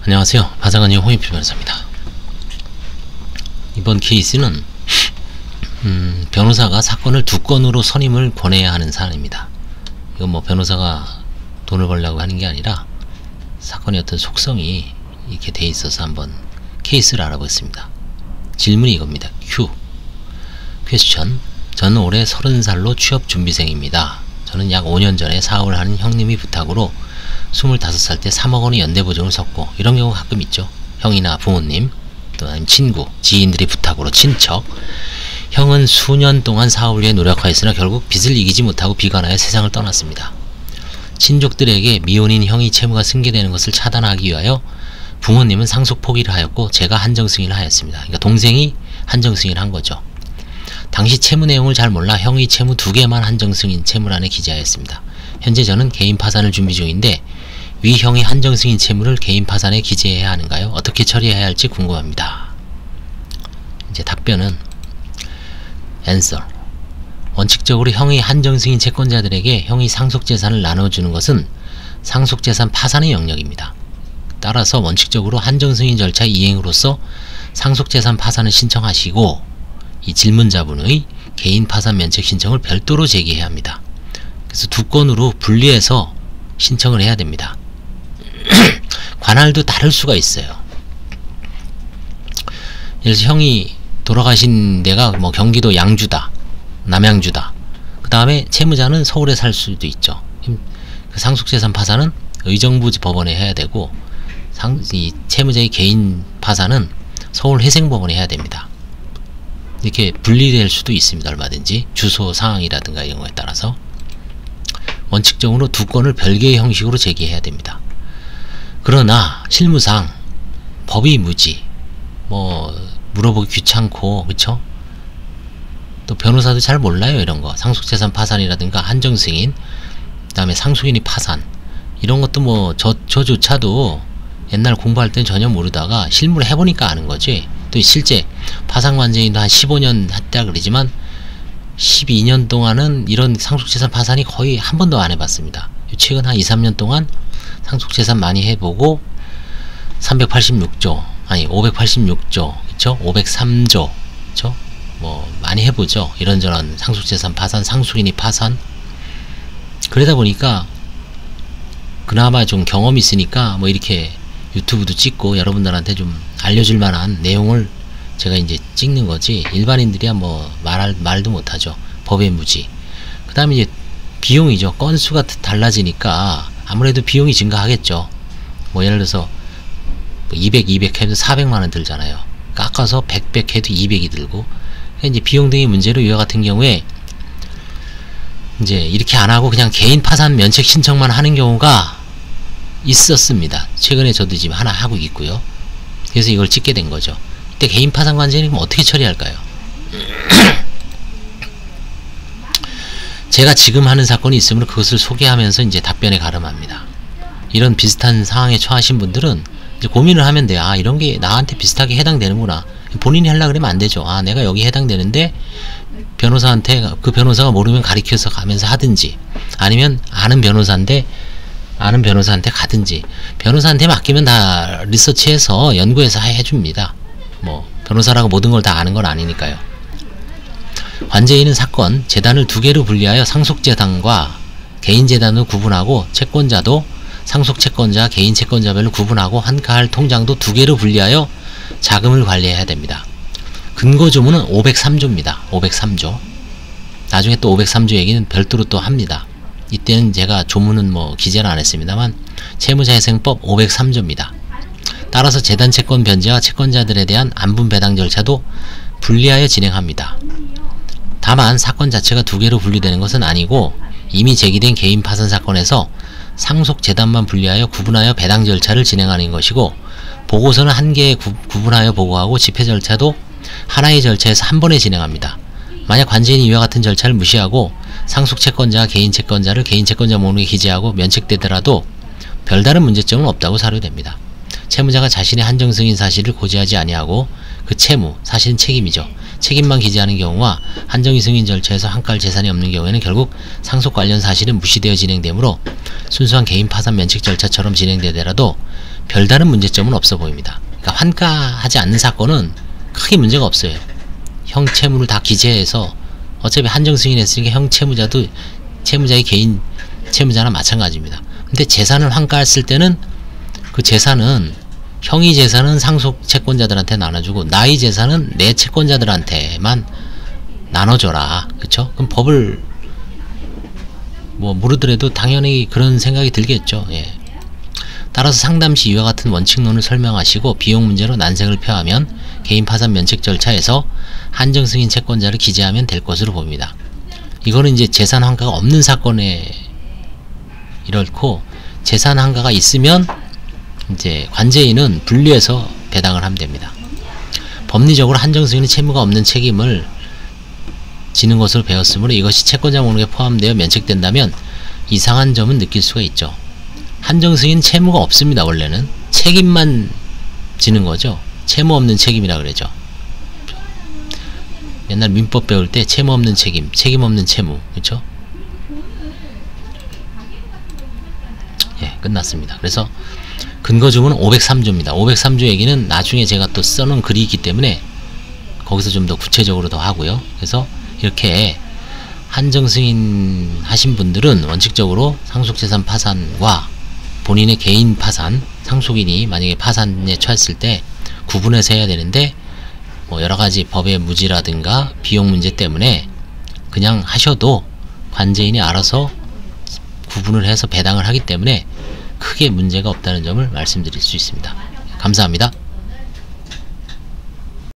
안녕하세요. 바사관의 홍익필 변호사입니다. 이번 케이스는 변호사가 사건을 두 건으로 선임을 권해야 하는 사안입니다. 이건 뭐 변호사가 돈을 벌려고 하는 게 아니라 사건의 어떤 속성이 이렇게 돼 있어서 한번 케이스를 알아보겠습니다. 질문이 이겁니다. 퀘스천. 저는 올해 30살로 취업준비생입니다. 저는 약 5년 전에 사업을 하는 형님이 부탁으로 25살 때 3억 원의 연대보증을 섰고, 이런 경우 가끔 있죠. 형이나 부모님, 또 아니면 친구, 지인들이 부탁으로 친척. 형은 수년 동안 사업을 위해 노력하였으나 결국 빚을 이기지 못하고 비관하여 세상을 떠났습니다. 친족들에게 미혼인 형이 채무가 승계되는 것을 차단하기 위하여 부모님은 상속 포기를 하였고 제가 한정승인을 하였습니다. 그러니까 동생이 한정승인을 한 거죠. 당시 채무 내용을 잘 몰라 형의 채무 2개만 한정승인 채무란에 기재하였습니다. 현재 저는 개인 파산을 준비 중인데 위 형의 한정승인 채무를 개인 파산에 기재해야 하는가요? 어떻게 처리해야 할지 궁금합니다. 이제 답변은 answer. 원칙적으로 형의 한정승인 채권자들에게 형의 상속재산을 나눠주는 것은 상속재산 파산의 영역입니다. 따라서 원칙적으로 한정승인 절차 이행으로서 상속재산 파산을 신청하시고 이 질문자분의 개인 파산 면책 신청을 별도로 제기해야 합니다. 그래서 두 건으로 분리해서 신청을 해야 됩니다. 관할도 다를 수가 있어요. 예를 들어서 형이 돌아가신 데가 뭐 경기도 양주다, 남양주다. 그 다음에 채무자는 서울에 살 수도 있죠. 그 상속재산 파산은 의정부 법원에 해야 되고, 이 채무자의 개인 파산은 서울 회생법원에 해야 됩니다. 이렇게 분리될 수도 있습니다. 얼마든지 주소 상황이라든가 이런 거에 따라서. 원칙적으로 두 건을 별개의 형식으로 제기해야 됩니다. 그러나 실무상 법이 무지, 뭐 물어보기 귀찮고, 그쵸? 또 변호사도 잘 몰라요. 이런 거 상속재산 파산이라든가 한정승인, 그 다음에 상속인이 파산, 이런 것도 뭐 저조차도 옛날 공부할 땐 전혀 모르다가 실무를 해보니까 아는 거지. 또 실제 파산관제인도 한 15년 했다 그러지만 12년 동안은 이런 상속재산 파산이 거의 한 번도 안 해봤습니다. 최근 한 2, 3년 동안 상속재산 많이 해보고 386조, 아니 586조, 그쵸? 503조, 그쵸? 뭐 많이 해보죠. 이런저런 상속재산 파산, 상속인이 파산. 그러다 보니까 그나마 좀 경험이 있으니까 뭐 이렇게 유튜브도 찍고 여러분들한테 좀 알려줄 만한 내용을 제가 이제 찍는 거지, 일반인들이야 뭐 말도 못하죠. 법의 무지. 그 다음에 이제 비용이죠. 건수가 달라지니까 아무래도 비용이 증가하겠죠. 뭐 예를 들어서 200 해도 400만원 들잖아요. 깎아서 100 해도 200이 들고. 이제 비용 등의 문제로 이와 같은 경우에 이제 이렇게 안 하고 그냥 개인 파산 면책 신청만 하는 경우가 있었습니다. 최근에 저도 지금 하나 하고 있고요. 그래서 이걸 찍게 된 거죠. 이때 개인 파산 관제는 어떻게 처리할까요? 제가 지금 하는 사건이 있으면 그것을 소개하면서 이제 답변에 가름합니다. 이런 비슷한 상황에 처하신 분들은 이제 고민을 하면 돼요. 아, 이런 게 나한테 비슷하게 해당되는구나. 본인이 하려고 그러면 안 되죠. 아, 내가 여기 해당되는데 변호사한테, 그 변호사가 모르면 가리켜서 가면서 하든지, 아니면 아는 변호사한테 가든지. 변호사한테 맡기면 다 리서치해서 연구해서 해줍니다. 뭐 변호사라고 모든 걸 다 아는 건 아니니까요. 관제인은 사건, 재단을 2개로 분리하여 상속재단과 개인재단으로 구분하고, 채권자도 상속채권자, 개인채권자별로 구분하고, 한가할 통장도 2개로 분리하여 자금을 관리해야 됩니다. 근거조문은 503조입니다. 503조. 나중에 또 503조 얘기는 별도로 또 합니다. 이때는 제가 조문은 뭐 기재는 안 했습니다만 채무자회생법 503조입니다. 따라서 재단 채권 변제와 채권자들에 대한 안분 배당 절차도 분리하여 진행합니다. 다만 사건 자체가 2개로 분리되는 것은 아니고, 이미 제기된 개인 파산 사건에서 상속 재단만 분리하여 구분하여 배당 절차를 진행하는 것이고, 보고서는 1개에 구분하여 보고하고 집행 절차도 하나의 절차에서 한 번에 진행합니다. 만약 관제인이 이와 같은 절차를 무시하고 상속채권자와 개인채권자를 개인채권자 목록에 기재하고 면책되더라도 별다른 문제점은 없다고 사료됩니다. 채무자가 자신의 한정승인 사실을 고지하지 아니하고 그 채무, 사실은 책임이죠. 책임만 기재하는 경우와 한정희 승인 절차에서 한가할 재산이 없는 경우에는 결국 상속 관련 사실은 무시되어 진행되므로 순수한 개인 파산 면책 절차처럼 진행되더라도 별다른 문제점은 없어 보입니다. 그러니까 환가하지 않는 사건은 크게 문제가 없어요. 형 채무를 다 기재해서 어차피 한정 승인했으니까 형 채무자도 채무자의 개인 채무자나 마찬가지입니다. 근데 재산을 환가했을 때는 그 재산은 형이 재산은 상속 채권자들한테 나눠주고 나의 재산은 내 채권자들한테만 나눠줘라. 그쵸? 그럼 법을 뭐 모르더라도 당연히 그런 생각이 들겠죠. 예. 따라서 상담시 이와 같은 원칙론을 설명하시고 비용 문제로 난색을 표하면 개인 파산 면책 절차에서 한정 승인 채권자를 기재하면 될 것으로 봅니다. 이거는 이제 재산 환가가 없는 사건에 이렇고, 재산 환가가 있으면 이제 관제인은 분리해서 배당을 하면 됩니다. 법리적으로 한정 승인은 채무가 없는 책임을 지는 것으로 배웠으므로 이것이 채권자 목록에 포함되어 면책된다면 이상한 점은 느낄 수가 있죠. 한정 승인 채무가 없습니다. 원래는 책임만 지는 거죠. 채무 없는 책임이라 그러죠. 옛날 민법 배울 때 채무 없는 책임, 책임 없는 채무, 그렇죠? 예, 끝났습니다. 그래서 근거주문은 503조입니다. 503조 얘기는 나중에 제가 또 써놓은 글이 있기 때문에 거기서 좀 더 구체적으로 더 하고요. 그래서 이렇게 한정 승인 하신 분들은 원칙적으로 상속재산 파산과 본인의 개인 파산, 상속인이 만약에 파산에 처했을 때 구분해서 해야 되는데, 뭐 여러가지 법의 무지라든가 비용 문제 때문에 그냥 하셔도 관제인이 알아서 구분을 해서 배당을 하기 때문에 크게 문제가 없다는 점을 말씀드릴 수 있습니다. 감사합니다.